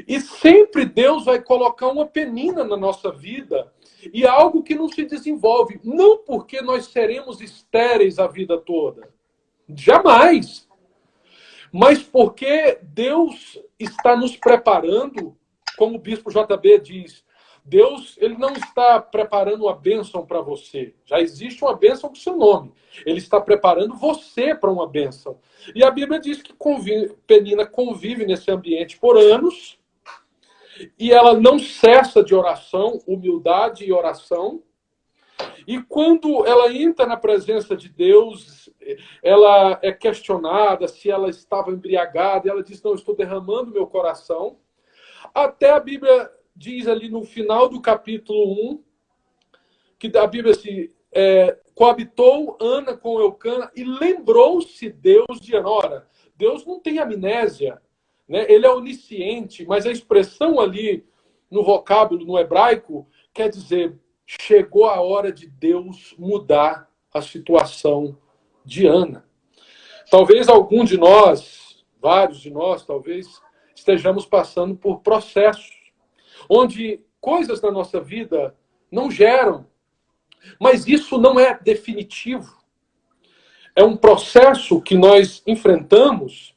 E sempre Deus vai colocar uma penina na nossa vida e algo que não se desenvolve. Não porque nós seremos estéreis a vida toda. Jamais. Mas porque Deus está nos preparando, como o bispo JB diz, Deus ele não está preparando uma bênção para você. Já existe uma bênção com seu nome. Ele está preparando você para uma bênção. E a Bíblia diz que Penina convive nesse ambiente por anos e ela não cessa de oração, humildade e oração. E quando ela entra na presença de Deus, ela é questionada se ela estava embriagada. E ela diz, não, estou derramando meu coração. Até a Bíblia diz ali no final do capítulo 1, que a Bíblia se coabitou Ana com Eucana e lembrou-se Deus de Ana. Ora, Deus não tem amnésia, né? Ele é onisciente, mas a expressão ali no vocábulo, no hebraico, quer dizer, chegou a hora de Deus mudar a situação de Ana. Talvez algum de nós, vários de nós, talvez, estejamos passando por processos onde coisas na nossa vida não geram. Mas isso não é definitivo. É um processo que nós enfrentamos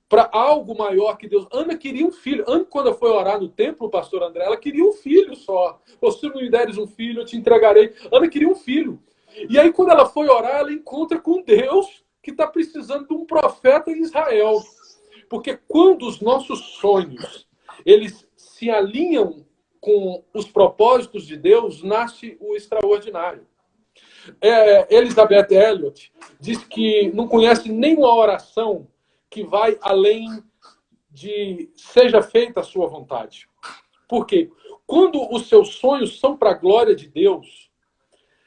para algo maior que Deus. Ana queria um filho. Ana, quando foi orar no templo, pastor André, ela queria um filho só. Se não me deres um filho, eu te entregarei. Ana queria um filho. E aí, quando ela foi orar, ela encontra com Deus que está precisando de um profeta em Israel. Porque quando os nossos sonhos, eles se alinham com os propósitos de Deus, nasce o extraordinário. Elizabeth Elliot diz que não conhece nenhuma oração que vai além de seja feita a sua vontade. Por quê? Quando os seus sonhos são para a glória de Deus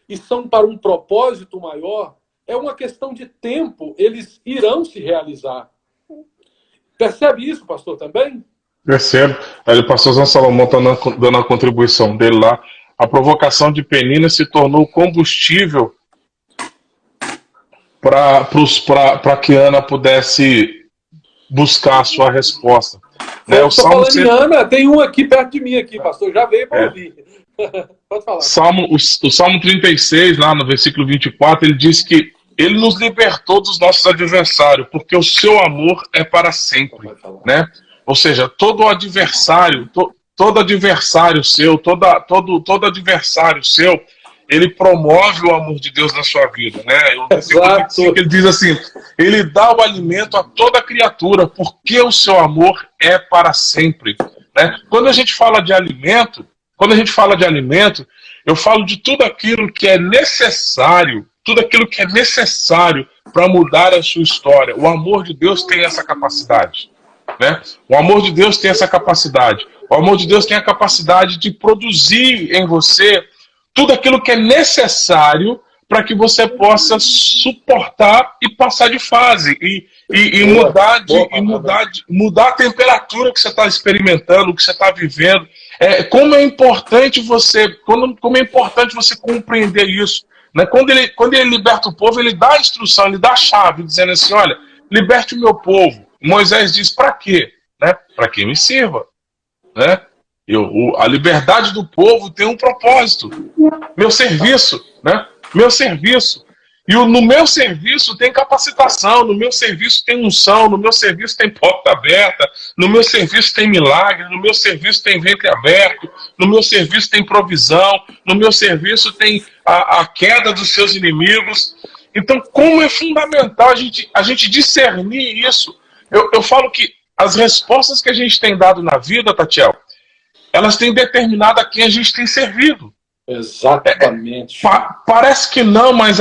e são para um propósito maior, é uma questão de tempo, eles irão se realizar. Percebe isso, pastor, também? Percebo. Aí o pastor Zé Salomão está dando a contribuição dele lá. A provocação de Penina se tornou combustível para que Ana pudesse buscar a sua resposta. Né? Eu estou falando em Ana, tem um aqui perto de mim, aqui, pastor, já veio para ouvir. Pode falar. O Salmo 36, lá no versículo 24, ele diz que ele nos libertou dos nossos adversários, porque o seu amor é para sempre. Né? Ou seja, todo adversário seu, todo adversário seu, ele promove o amor de Deus na sua vida, né? O versículo 25, ele diz assim, ele dá o alimento a toda criatura, porque o seu amor é para sempre, né? Quando a gente fala de alimento, Eu falo de tudo aquilo que é necessário, para mudar a sua história. O amor de Deus tem essa capacidade, né? O amor de Deus tem essa capacidade. O amor de Deus tem a capacidade de produzir em você tudo aquilo que é necessário para que você possa suportar e passar de fase e mudar a temperatura que você está experimentando, que você está vivendo. Como é importante você compreender isso, né? Quando ele liberta o povo, ele dá a instrução, ele dá a chave, dizendo assim: olha, liberte o meu povo. Moisés diz: para quê? Né? Para que me sirva, né? A liberdade do povo tem um propósito: meu serviço, né? Meu serviço. E no meu serviço tem capacitação, no meu serviço tem unção, no meu serviço tem porta aberta, no meu serviço tem milagre, no meu serviço tem ventre aberto, no meu serviço tem provisão, no meu serviço tem a queda dos seus inimigos. Então, como é fundamental a gente discernir isso. Eu falo que as respostas que a gente tem dado na vida, Tatiel, elas têm determinado a quem a gente tem servido. Exatamente. Parece que não, mas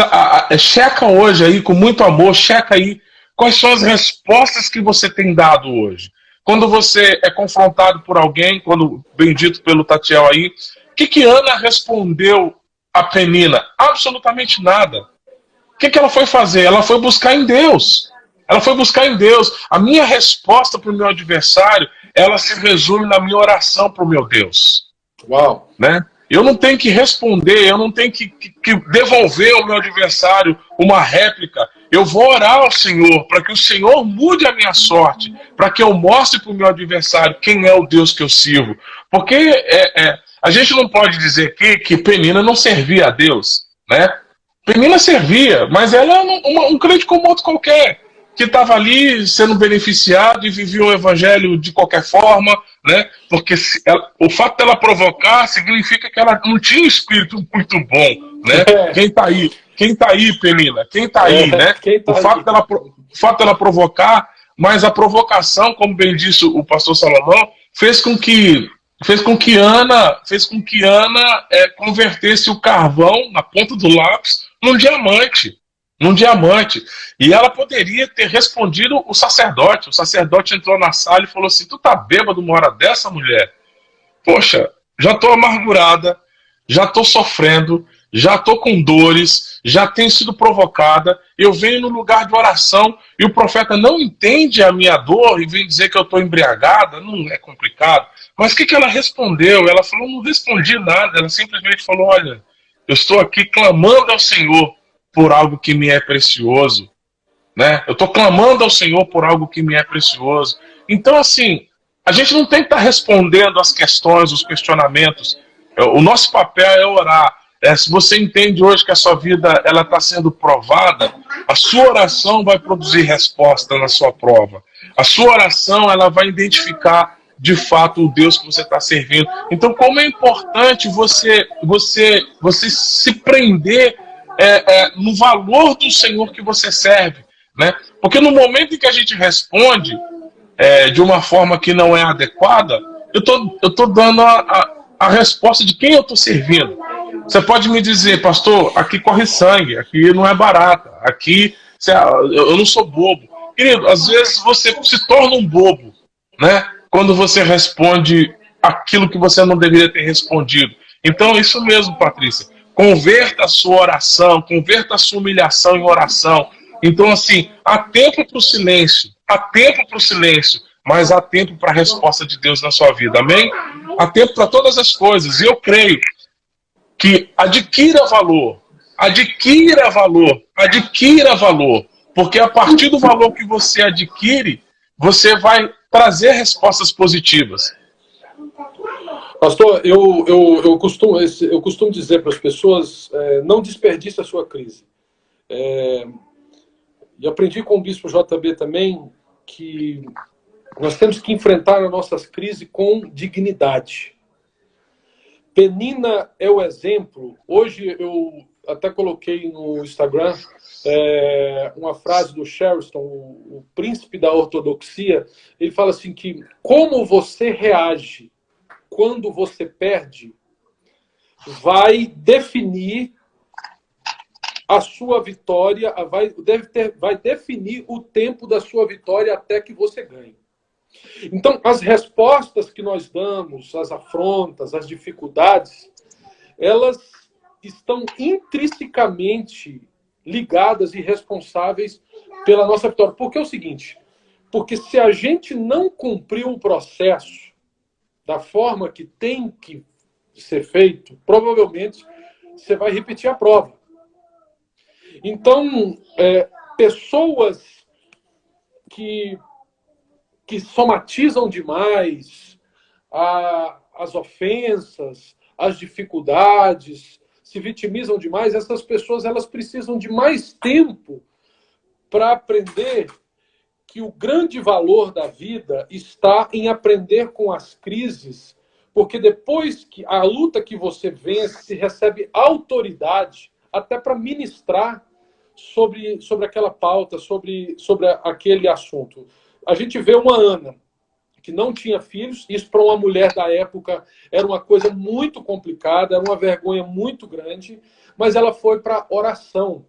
checa hoje aí, com muito amor, checa aí quais são as respostas que você tem dado hoje. Quando você é confrontado por alguém, quando bem dito pelo Tatiel aí, o que Ana respondeu a Penina? Absolutamente nada. O que ela foi fazer? Ela foi buscar em Deus. Ela foi buscar em Deus. A minha resposta para o meu adversário, ela se resume na minha oração para o meu Deus. Uau! Né? Eu não tenho que responder, eu não tenho que devolver ao meu adversário uma réplica. Eu vou orar ao Senhor para que o Senhor mude a minha sorte, para que eu mostre para o meu adversário quem é o Deus que eu sirvo. Porque a gente não pode dizer que Penina não servia a Deus, né? Penina servia, mas ela é um crente como outro qualquer, que estava ali sendo beneficiado e vivia o evangelho de qualquer forma, né? Porque o fato dela provocar significa que ela não tinha um espírito muito bom, né? Quem tá aí, Penina? Quem tá aí, né? O fato dela provocar, mas a provocação, como bem disse o pastor Salomão, fez com que Ana convertesse o carvão na ponta do lápis num diamante. E ela poderia ter respondido o sacerdote. O sacerdote entrou na sala e falou assim: tu tá bêbado uma hora dessa, mulher? Poxa, já tô amargurada, já tô sofrendo, já tô com dores, já tenho sido provocada, eu venho no lugar de oração e o profeta não entende a minha dor e vem dizer que eu tô embriagada. Não é complicado? Mas o que ela respondeu? Ela falou: não respondi nada. Ela simplesmente falou: olha, eu estou aqui clamando ao Senhor por algo que me é precioso, né? Eu estou clamando ao Senhor por algo que me é precioso. Então, assim, a gente não tem que estar respondendo as questões, os questionamentos. O nosso papel é orar. Se você entende hoje que a sua vida ela está sendo provada, a sua oração vai produzir resposta na sua prova. A sua oração ela vai identificar de fato o Deus que você está servindo. Então, como é importante você se prender no valor do Senhor que você serve, né? Porque no momento em que a gente responde de uma forma que não é adequada, eu tô dando a resposta de quem eu estou servindo. Você pode me dizer: pastor, aqui corre sangue, aqui não é barata, aqui eu não sou bobo. Querido, às vezes você se torna um bobo, né? Quando você responde aquilo que você não deveria ter respondido. Então, isso mesmo, Patrícia. Converta a sua oração, converta a sua humilhação em oração. Então, assim, há tempo para o silêncio, mas há tempo para a resposta de Deus na sua vida, amém? Há tempo para todas as coisas, e eu creio que adquira valor, porque a partir do valor que você adquire, você vai trazer respostas positivas. Pastor, eu costumo dizer para as pessoas: não desperdice a sua crise. E aprendi com o bispo JB também que nós temos que enfrentar as nossas crises com dignidade. Penina é o exemplo. Hoje eu até coloquei no Instagram uma frase do Sherriston, o príncipe da ortodoxia. Ele fala assim que como você reage quando você perde vai definir a sua vitória, vai definir o tempo da sua vitória até que você ganhe. Então, as respostas que nós damos, as afrontas, as dificuldades, elas estão intrinsecamente ligadas e responsáveis pela nossa vitória. Porque é o seguinte, porque se a gente não cumprir o processo da forma que tem que ser feito, provavelmente você vai repetir a prova. Então, pessoas que somatizam demais as ofensas, as dificuldades, se vitimizam demais, essas pessoas elas precisam de mais tempo para aprender que o grande valor da vida está em aprender com as crises, porque depois que a luta que você vence, se recebe autoridade até para ministrar sobre aquela pauta, sobre aquele assunto. A gente vê uma Ana que não tinha filhos, isso para uma mulher da época era uma coisa muito complicada, era uma vergonha muito grande, mas ela foi para a oração,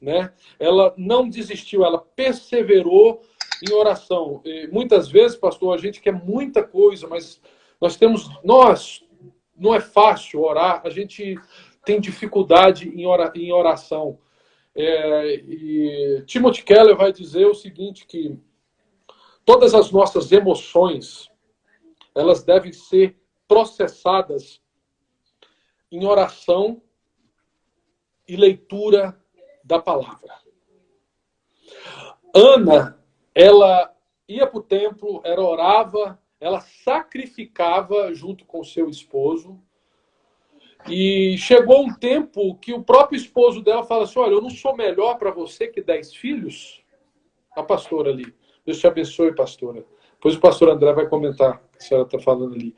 né? Ela não desistiu, ela perseverou em oração. E muitas vezes, pastor, a gente quer muita coisa, mas não é fácil orar, a gente tem dificuldade em oração. E Timothy Keller vai dizer o seguinte, que todas as nossas emoções, elas devem ser processadas em oração e leitura da palavra. Ana, ela ia para o templo, ela orava, ela sacrificava junto com seu esposo, e chegou um tempo que o próprio esposo dela fala assim, olha, eu não sou melhor para você que 10 filhos? A pastora ali. Deus te abençoe, pastora. Depois o pastor André vai comentar o que a senhora está falando ali.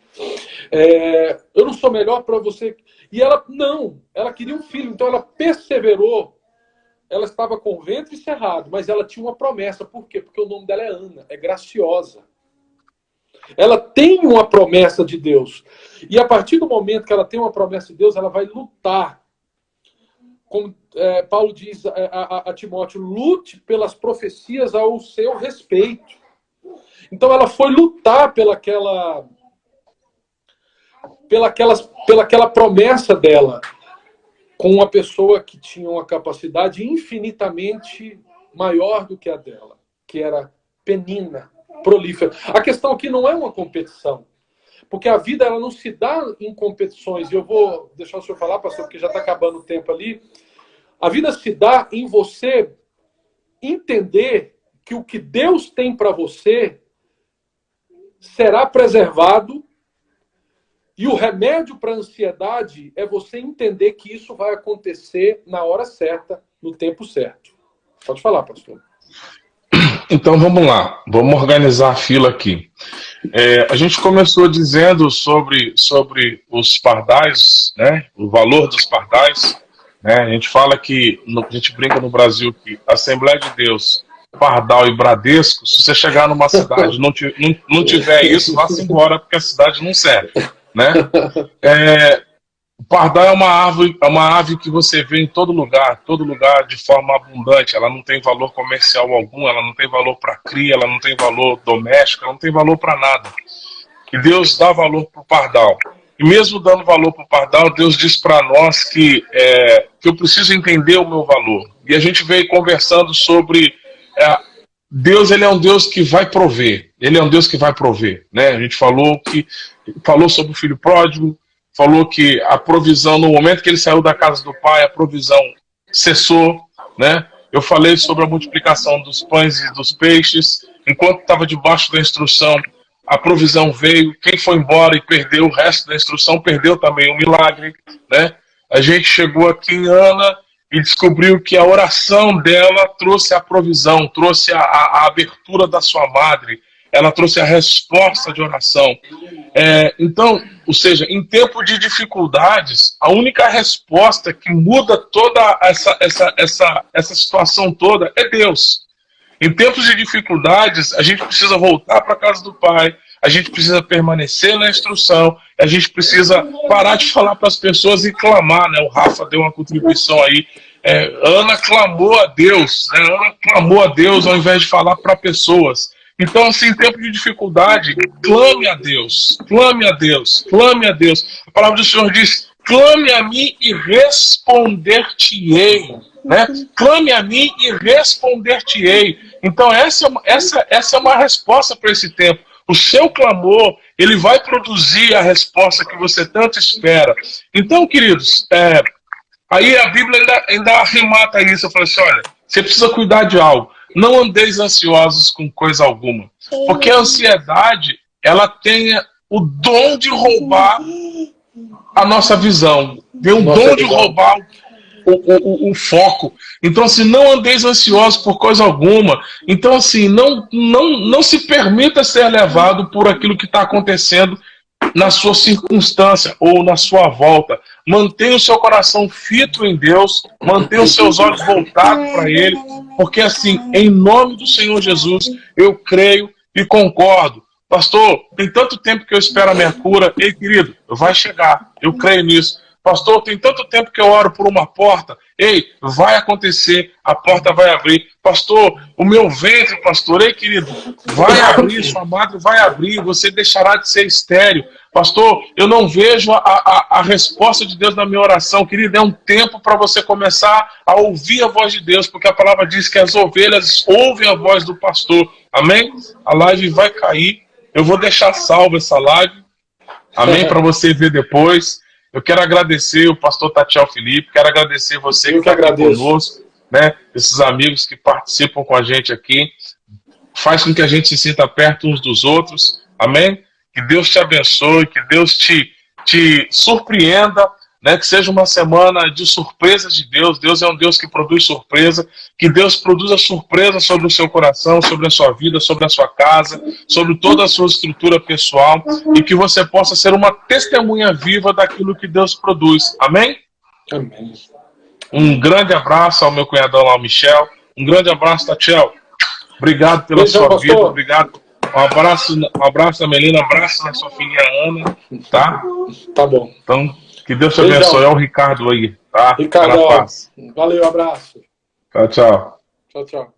Eu não sou melhor para você. E ela, não. Ela queria um filho. Então ela perseverou. Ela estava com o ventre cerrado, mas ela tinha uma promessa. Por quê? Porque o nome dela é Ana. É graciosa. Ela tem uma promessa de Deus. E a partir do momento que ela tem uma promessa de Deus, ela vai lutar. Como Paulo diz a Timóteo, lute pelas profecias ao seu respeito. Então ela foi lutar pelaquela promessa dela com uma pessoa que tinha uma capacidade infinitamente maior do que a dela, que era Penina, prolífera. A questão aqui não é uma competição, porque a vida ela não se dá em competições. E eu vou deixar o senhor falar, pastor, porque já está acabando o tempo ali. A vida se dá em você entender que o que Deus tem para você será preservado, e o remédio para a ansiedade é você entender que isso vai acontecer na hora certa, no tempo certo. Pode falar, pastor. Então vamos lá, vamos organizar a fila aqui. A gente começou dizendo sobre os pardais, né? O valor dos pardais. Né? A gente fala que, a gente brinca no Brasil que Assembleia de Deus, Pardal e Bradesco, se você chegar numa cidade e não tiver isso, vá-se embora, porque a cidade não serve. Né? O pardal é uma ave que você vê em todo lugar de forma abundante. Ela não tem valor comercial algum, ela não tem valor para cria, ela não tem valor doméstico, ela não tem valor para nada. E Deus dá valor para o pardal. E mesmo dando valor para o pardal, Deus diz para nós que eu preciso entender o meu valor. E a gente veio conversando sobre Deus, ele é um Deus que vai prover. Ele é um Deus que vai prover. Né? A gente falou sobre o filho pródigo, falou que a provisão, no momento que ele saiu da casa do pai, a provisão cessou. Né? Eu falei sobre a multiplicação dos pães e dos peixes. Enquanto estava debaixo da instrução, a provisão veio. Quem foi embora e perdeu o resto da instrução, perdeu também o milagre. Né? A gente chegou aqui em Ana e descobriu que a oração dela trouxe a provisão, trouxe a abertura da sua madre, ela trouxe a resposta de oração. Então, ou seja, em tempo de dificuldades, a única resposta que muda toda essa situação toda é Deus. Em tempos de dificuldades, a gente precisa voltar para a casa do Pai, a gente precisa permanecer na instrução, a gente precisa parar de falar para as pessoas e clamar, né? O Rafa deu uma contribuição aí. Ana clamou a Deus, né? Ana clamou a Deus ao invés de falar para pessoas. Então, assim, em tempo de dificuldade, clame a Deus, clame a Deus, clame a Deus. A palavra do Senhor diz: clame a mim e responder-te-ei. Né? Clame a mim e responder-te-ei. Então, essa é uma resposta para esse tempo. O seu clamor, ele vai produzir a resposta que você tanto espera. Então, queridos, aí a Bíblia ainda arremata isso. Eu falo assim: olha, você precisa cuidar de algo. Não andeis ansiosos com coisa alguma. Porque a ansiedade, ela tem o dom de roubar a nossa visão. Tem o dom de roubar o foco. Então, assim, não andeis ansiosos por coisa alguma. Então, assim, não se permita ser levado por aquilo que está acontecendo na sua circunstância ou na sua volta. Mantenha o seu coração fito em Deus, mantenha os seus olhos voltados para Ele, porque assim, em nome do Senhor Jesus, eu creio e concordo. Pastor, tem tanto tempo que eu espero a minha cura. Ei, querido, vai chegar, eu creio nisso. Pastor, tem tanto tempo que eu oro por uma porta. Ei, vai acontecer, a porta vai abrir. Pastor, o meu ventre, pastor, ei, querido, vai abrir, sua madre vai abrir, você deixará de ser estéril. Pastor, eu não vejo a resposta de Deus na minha oração. Querido, é um tempo para você começar a ouvir a voz de Deus, porque a palavra diz que as ovelhas ouvem a voz do pastor. Amém? A live vai cair. Eu vou deixar salva essa live. Amém? Para você ver depois. Eu quero agradecer o pastor Tatiel Felipe, quero agradecer você que está aqui conosco, né? Esses amigos que participam com a gente aqui. Faz com que a gente se sinta perto uns dos outros. Amém? Que Deus te abençoe, que Deus te surpreenda, né? Que seja uma semana de surpresas de Deus. Deus é um Deus que produz surpresa. Que Deus produza surpresa sobre o seu coração, sobre a sua vida, sobre a sua casa, sobre toda a sua estrutura pessoal. E que você possa ser uma testemunha viva daquilo que Deus produz. Amém? Amém. Um grande abraço ao meu cunhadão lá, o Michel. Um grande abraço, Tatiel. Obrigado pela sua vida. Obrigado. Um abraço da Melina, um abraço da sua filhinha Ana. Tá? Tá bom. Então, que Deus te abençoe. É o Ricardo aí, tá? Ricardo, valeu, abraço. Tchau, tchau. Tchau, tchau.